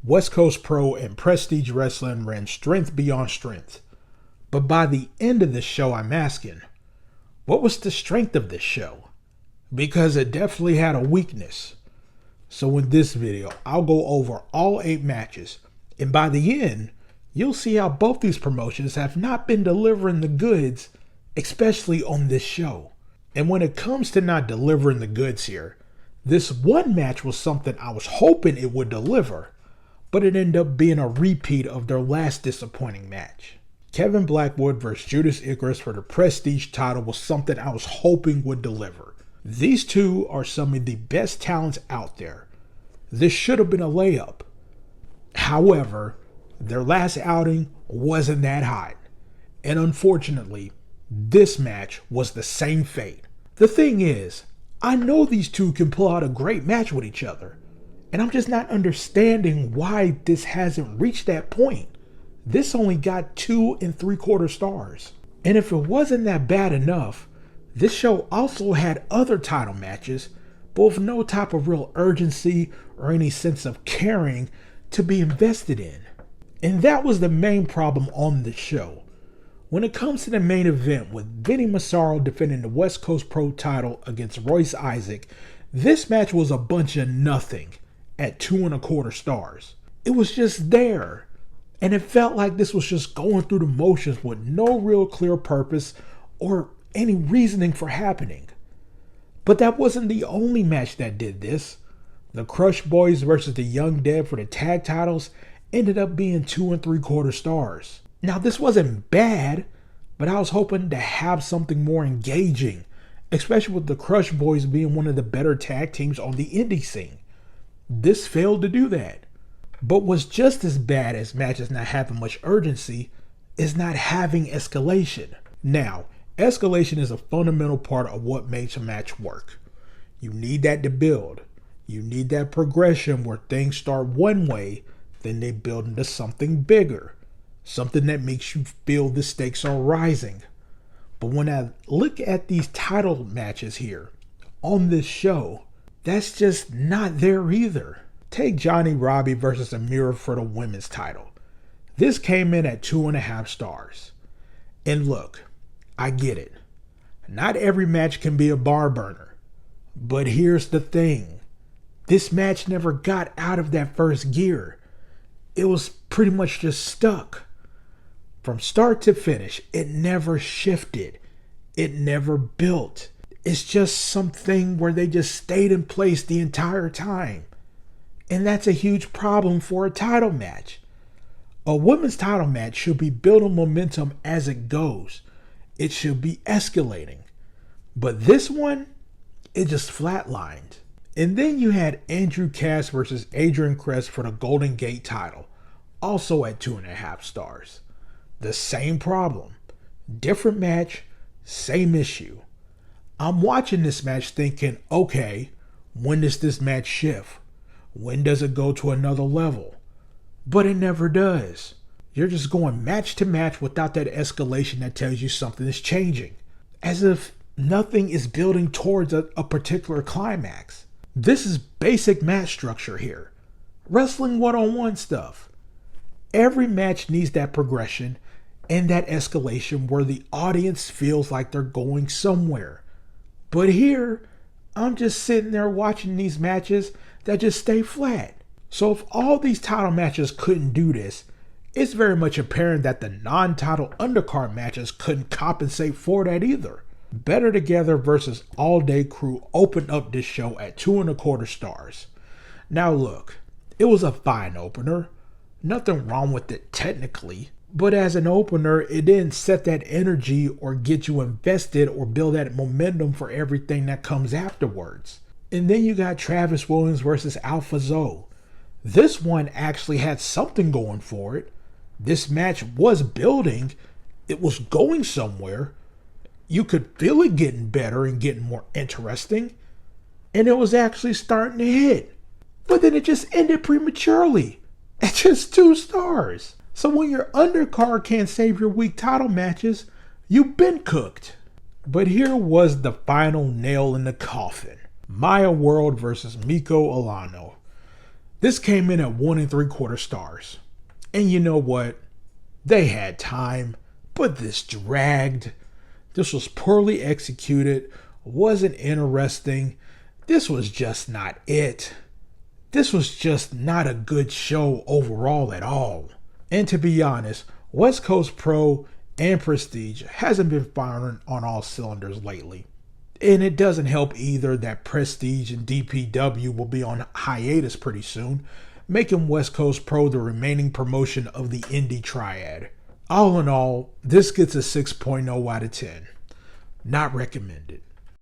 West Coast Pro and Prestige Wrestling ran strength beyond strength. But by the end of the show, I'm asking, what was the strength of this show? Because it definitely had a weakness. So in this video, I'll go over all 8 matches, and by the end, you'll see how both these promotions have not been delivering the goods, especially on this show. And when it comes to not delivering the goods here, this one match was something I was hoping it would deliver, but it ended up being a repeat of their last disappointing match. Kevin Blackwood versus Judas Icarus for the Prestige title was something I was hoping would deliver. These two are some of the best talents out there. This should have been a layup. However, their last outing wasn't that hot. And unfortunately, this match was the same fate. The thing is, I know these two can pull out a great match with each other, and I'm just not understanding why this hasn't reached that point. This only got 2 3/4 stars. And if it wasn't that bad enough, this show also had other title matches, but with no type of real urgency or any sense of caring to be invested in. And that was the main problem on the show. When it comes to the main event with Vinny Massaro defending the West Coast Pro title against Royce Isaac, this match was a bunch of nothing at 2 1/4 stars. It was just there. And it felt like this was just going through the motions with no real clear purpose or any reasoning for happening. But that wasn't the only match that did this. The Crush Boys versus the Young Dead for the tag titles ended up being 2 3/4 stars. Now this wasn't bad, but I was hoping to have something more engaging, especially with the Crush Boys being one of the better tag teams on the indie scene. This failed to do that. But what's just as bad as matches not having much urgency is not having escalation. Now, escalation is a fundamental part of what makes a match work. You need that to build. You need that progression where things start one way, then they build into something bigger. Something that makes you feel the stakes are rising. But when I look at these title matches here on this show, that's just not there either. Take Johnny Robbie versus Amira for the women's title. This came in at 2 1/2 stars. And look, I get it. Not every match can be a bar burner. But here's the thing. This match never got out of that first gear. It was pretty much just stuck. From start to finish, it never shifted. It never built. It's just something where they just stayed in place the entire time. And that's a huge problem for a title match. A women's title match should be building momentum as it goes. It should be escalating. But this one, it just flatlined. And then you had Andrew Cass versus Adrian Crest for the Golden Gate title, also at 2 1/2 stars. The same problem. Different match, same issue. I'm watching this match thinking, okay, when does this match shift? When does it go to another level? But it never does. You're just going match to match without that escalation that tells you something is changing. As if nothing is building towards a particular climax. This is basic match structure here. Wrestling one-on-one stuff. Every match needs that progression and that escalation where the audience feels like they're going somewhere. But here, I'm just sitting there watching these matches that just stay flat. So if all these title matches couldn't do this, it's very much apparent that the non-title undercard matches couldn't compensate for that either. Better Together versus All Day Crew opened up this show at 2 1/4 stars. Now look, it was a fine opener. Nothing wrong with it technically. But as an opener, it didn't set that energy or get you invested or build that momentum for everything that comes afterwards. And then you got Travis Williams versus Alpha Zoe. This one actually had something going for it. This match was building. It was going somewhere. You could feel it getting better and getting more interesting. And it was actually starting to hit. But then it just ended prematurely at just 2 stars. So when your undercard can't save your weak title matches, you've been cooked. But here was the final nail in the coffin. Maya World versus Miko Alano. This came in at 1 3/4 stars. And you know what? They had time, but this dragged. This was poorly executed, wasn't interesting. This was just not it. This was just not a good show overall at all. And to be honest, West Coast Pro and Prestige hasn't been firing on all cylinders lately. And it doesn't help either that Prestige and DPW will be on hiatus pretty soon, making West Coast Pro the remaining promotion of the Indie Triad. All in all, this gets a 6.0 out of 10. Not recommended.